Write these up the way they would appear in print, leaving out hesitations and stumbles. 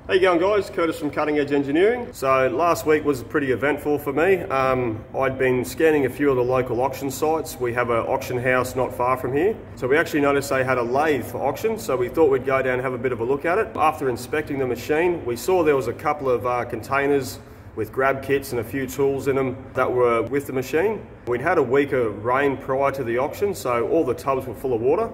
How you going, guys? Curtis from Cutting Edge Engineering. So last week was pretty eventful for me. I'd been scanning a few of the local auction sites. We have an auction house not far from here. So we actually noticed they had a lathe for auction, so we thought we'd go down and have a bit of a look at it. After inspecting the machine, we saw there was a couple of containers with grab kits and a few tools in them that were with the machine. We'd had a week of rain prior to the auction, so all the tubs were full of water.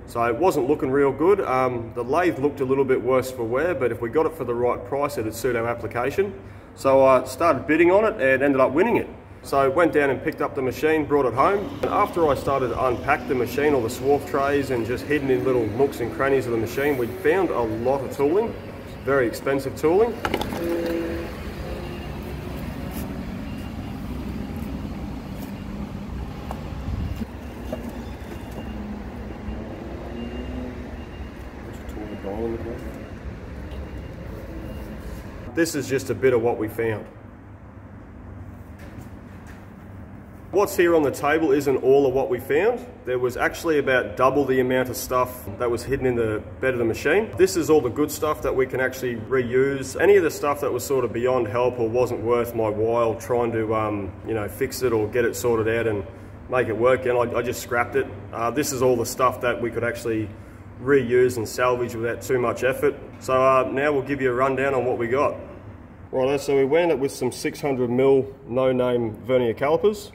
So it wasn't looking real good. The lathe looked a little bit worse for wear, but if we got it for the right price, it'd suit our application. So I started bidding on it and ended up winning it. So I went down and picked up the machine, brought it home. And after I started to unpack the machine, all the swarf trays and just hidden in little nooks and crannies of the machine, we found a lot of tooling, very expensive tooling. This is just a bit of what we found. What's here on the table isn't all of what we found. There was actually about double the amount of stuff that was hidden in the bed of the machine. This is all the good stuff that we can actually reuse. Any of the stuff that was sort of beyond help or wasn't worth my while trying to you know, fix it or get it sorted out and make it work, and I just scrapped it. This is all the stuff that we could actually reuse and salvage without too much effort. So now we'll give you a rundown on what we got. Right, so we wound up with some 600mm no-name vernier calipers.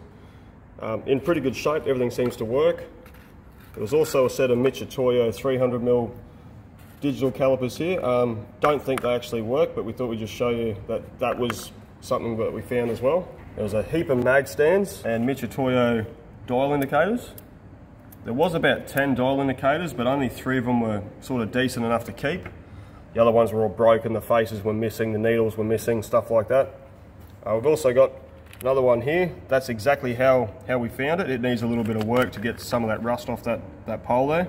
In pretty good shape, everything seems to work. There was also a set of Mitutoyo 300mm digital calipers here. Don't think they actually work, but we thought we'd just show you that that was something that we found as well. There was a heap of mag stands and Mitutoyo dial indicators. There was about 10 dial indicators, but only 3 of them were sort of decent enough to keep. The other ones were all broken, the faces were missing, the needles were missing, stuff like that. We've also got another one here. That's exactly how we found it. It needs a little bit of work to get some of that rust off that pole there.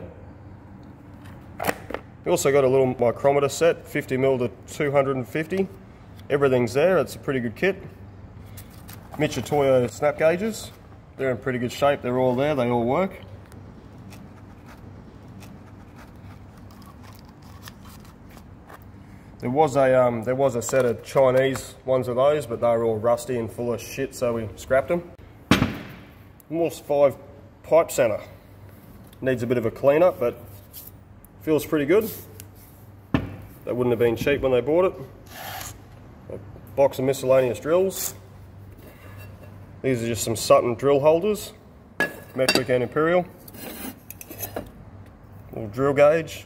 We also got a little micrometer set, 50mm to 250. Everything's there, it's a pretty good kit. Mitutoyo snap gauges. They're in pretty good shape, they're all there, they all work. There was a set of Chinese ones of those, but they were all rusty and full of shit, so we scrapped them. Morse 5 pipe center. Needs a bit of a clean up, but feels pretty good. That wouldn't have been cheap when they bought it. A box of miscellaneous drills. These are just some Sutton drill holders. metric and imperial. Little drill gauge,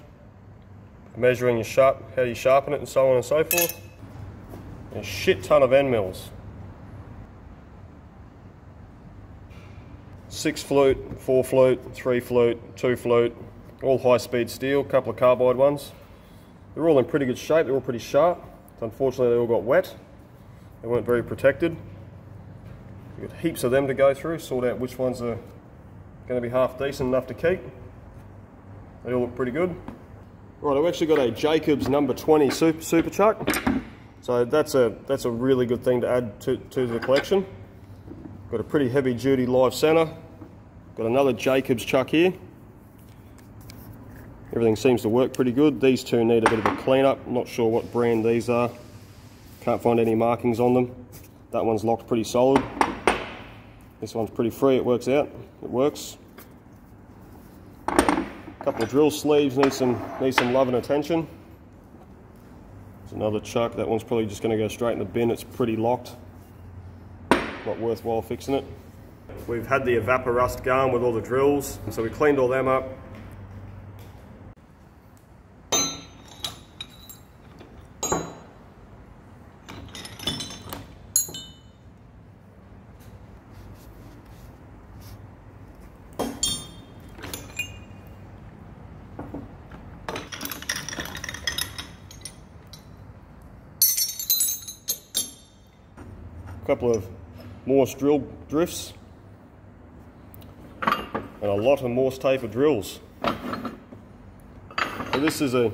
measuring how you sharpen it and so on and so forth. And a shit ton of end mills. 6 flute, 4 flute, 3 flute, 2 flute, all high speed steel, a couple of carbide ones. They're all in pretty good shape, they're all pretty sharp. Unfortunately they all got wet. They weren't very protected. We've got heaps of them to go through, sort out which ones are going to be half decent enough to keep. They all look pretty good. Right, I've actually got a Jacobs number 20 super chuck. So that's a really good thing to add to the collection. Got a pretty heavy duty live center. Got another Jacobs chuck here. Everything seems to work pretty good. These two need a bit of a clean up. Not sure what brand these are. Can't find any markings on them. That one's locked pretty solid. This one's pretty free, it works out. It works. A couple of drill sleeves need some love and attention. There's another chuck. That one's probably just going to go straight in the bin. It's pretty locked. Not worthwhile fixing it. We've had the Evaporust going with all the drills, and so we cleaned all them up. Couple of Morse drill drifts and a lot of Morse taper drills. So this is in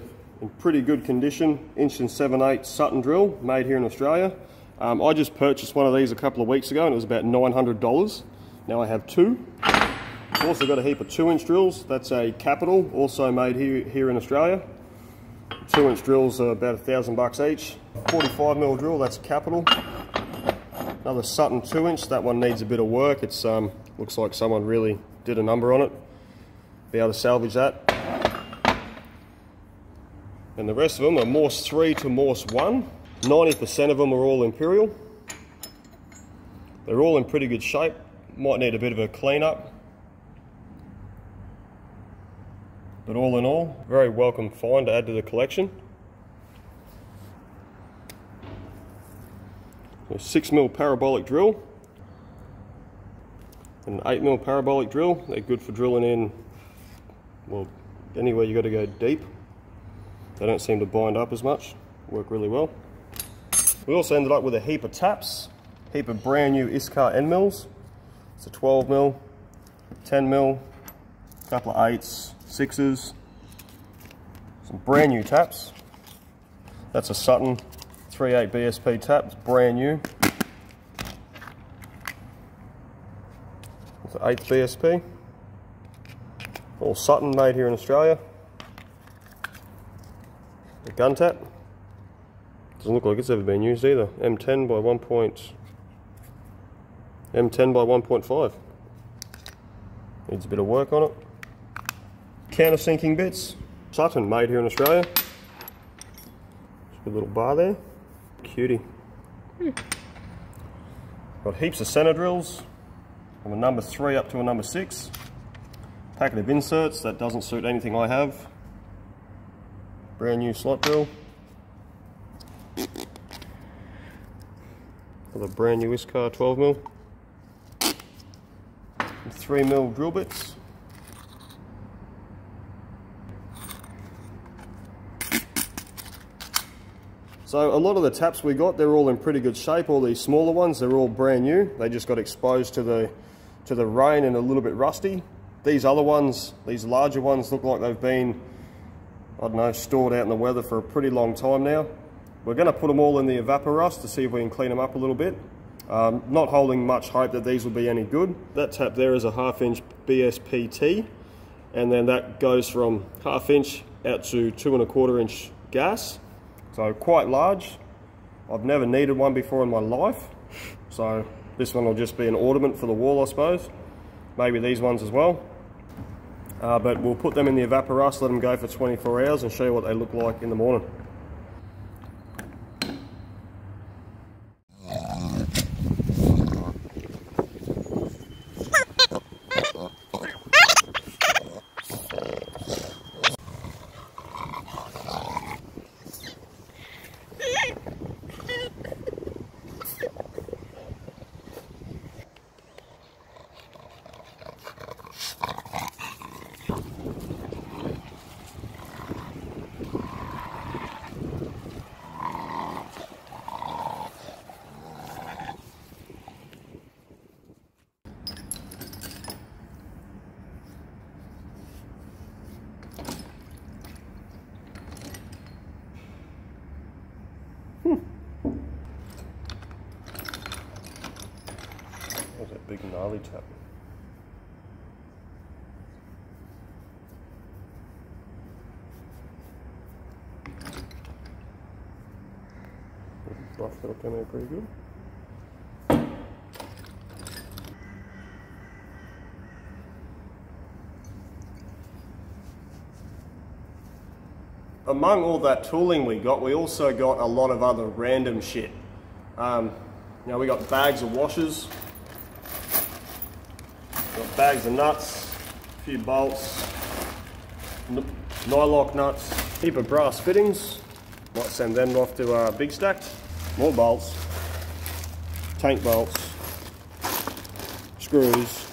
pretty good condition, 1 7/8 Sutton drill made here in Australia. I just purchased one of these a couple of weeks ago and it was about $900. Now I have two. I've also got a heap of 2-inch drills. That's a Capital, also made here in Australia. 2-inch drills are about $1,000 each. 45mm drill, that's a Capital. Another Sutton 2-inch, that one needs a bit of work. It's looks like someone really did a number on it. Be able to salvage that. And the rest of them are Morse 3 to Morse 1. 90% of them are all Imperial. They're all in pretty good shape. Might need a bit of a clean up. But all in all, very welcome find to add to the collection. A 6mm parabolic drill and an 8mm parabolic drill. They're good for drilling in, well, anywhere you got to go deep. They don't seem to bind up as much. Work really well. We also ended up with a heap of taps, heap of brand new Iscar end mills. It's a 12mm, 10mm, a couple of 8s, 6s, some brand new taps. That's a Sutton 3/8 BSP tap, it's brand new. It's an 8th BSP. All Sutton, made here in Australia. The gun tap. Doesn't look like it's ever been used either. M10 by 1.5. Needs a bit of work on it. Countersinking bits. Sutton, made here in Australia. Just a little bar there. Cutie. Got heaps of center drills from a number 3 up to a number 6. Packet of inserts, that doesn't suit anything I have. Brand new slot drill. Another brand new Iscar 12mm. 3mm drill bits. So a lot of the taps we got, they're all in pretty good shape. All these smaller ones, they're all brand new. They just got exposed to the rain and a little bit rusty. These other ones, these larger ones, look like they've been, I don't know, stored out in the weather for a pretty long time now. We're going to put them all in the Evaporust to see if we can clean them up a little bit. Not holding much hope that these will be any good. That tap there is a 1/2-inch BSPT, and then that goes from 1/2-inch out to 2¼ gas. So quite large. I've never needed one before in my life. So this one will just be an ornament for the wall, I suppose. Maybe these ones as well. But we'll put them in the Evaporust, let them go for 24 hours and show you what they look like in the morning. There's that big gnarly tap. Rough, that'll come out pretty good. Among all that tooling we also got a lot of other random shit. We got bags of washers, got bags of nuts, a few bolts, nylock nuts, heap of brass fittings. Might send them off to Big Stack. More bolts, tank bolts, screws,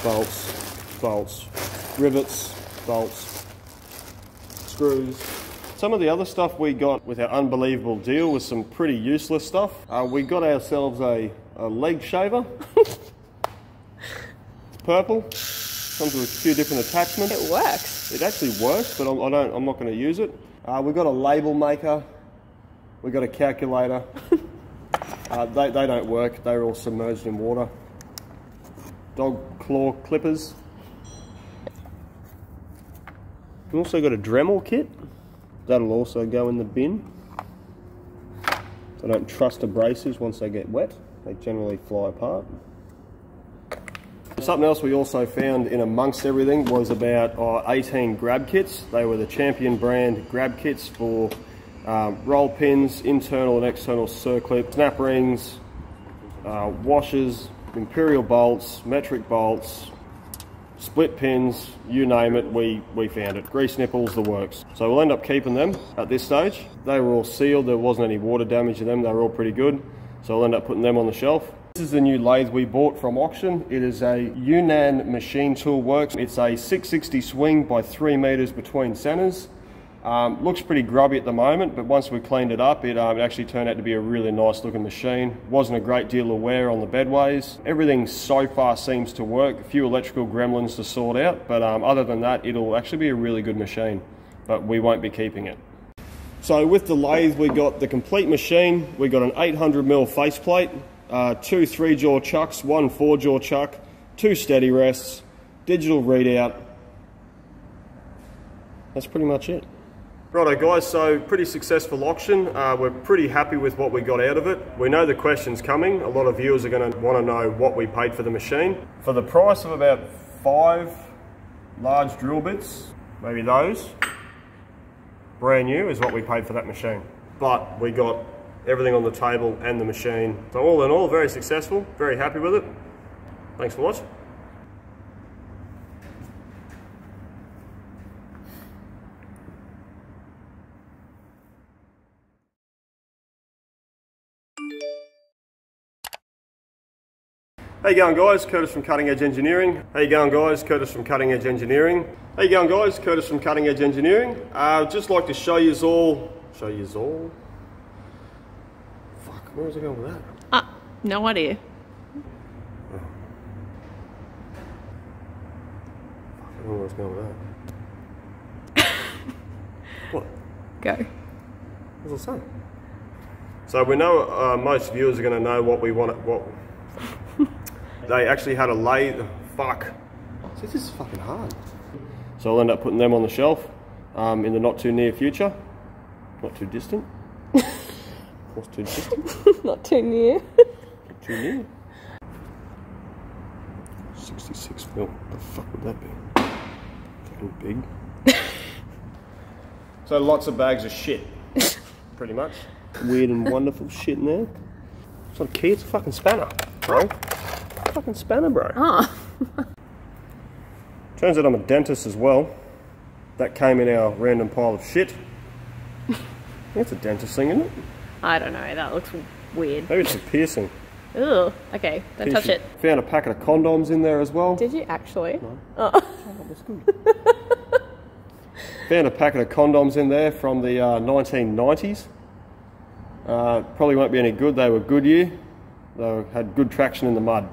bolts, rivets, bolts, screws. Some of the other stuff we got with our unbelievable deal was some pretty useless stuff. We got ourselves a leg shaver. It's purple. Comes with a few different attachments. It works. It actually works, but I'm not going to use it. We've got a label maker. We've got a calculator. They don't work. They're all submerged in water. Dog claw clippers. We've also got a Dremel kit. That'll also go in the bin. So don't trust abrasives once they get wet. They generally fly apart. Something else we also found in amongst everything was about 18 grab kits. They were the Champion brand grab kits for roll pins, internal and external circlip, snap rings, washers, imperial bolts, metric bolts, split pins, you name it, we found it. Grease nipples, the works. So we'll end up keeping them at this stage. They were all sealed, there wasn't any water damage to them, they were all pretty good. So we'll end up putting them on the shelf. This is the new lathe we bought from auction. It is a Yunnan Machine Tool Works. It's a 660 swing by 3 meters between centers. Looks pretty grubby at the moment, but once we cleaned it up, it actually turned out to be a really nice looking machine. Wasn't a great deal of wear on the bedways. Everything so far seems to work. A few electrical gremlins to sort out, but other than that, it'll actually be a really good machine, but we won't be keeping it. So with the lathe, we got the complete machine. We got an 800mm faceplate, 2 3-jaw chucks, 1 4-jaw chuck, 2 steady rests, digital readout. That's pretty much it. Righto guys, so pretty successful auction. We're pretty happy with what we got out of it. We know the question's coming. A lot of viewers are going to want to know what we paid for the machine. For the price of about 5 large drill bits, maybe those, brand new is what we paid for that machine. But we got everything on the table and the machine. So all in all, very successful, very happy with it. Thanks for watching. How you going guys? Curtis from Cutting Edge Engineering. How you going guys? Curtis from Cutting Edge Engineering. How you going guys? Curtis from Cutting Edge Engineering. Just like to show you all. Fuck, where was I going with that? No idea. Oh. Fuck, I don't know where I was going with that. What? Go. What was I saying? So we know most viewers are going to know what we want. They actually had a lathe. Fuck. See, this is fucking hard. So I'll end up putting them on the shelf in the not too near future. Not too distant. What's too distant? Not too near. Not too near. 66 mil. What the fuck would that be? Fucking big. So lots of bags of shit. Pretty much. Weird and wonderful shit in there. It's not a key, it's a fucking spanner, bro. Fucking spanner, bro. Oh. Turns out I'm a dentist as well. That came in our random pile of shit. That's a dentist thing, isn't it? I don't know, that looks weird. Maybe it's a piercing. Ugh. Okay, don't touch it. Found a packet of condoms in there as well. Did you actually? No. Oh. That's good. Found a packet of condoms in there from the 1990s. Probably won't be any good. They were Goodyear. They had good traction in the mud.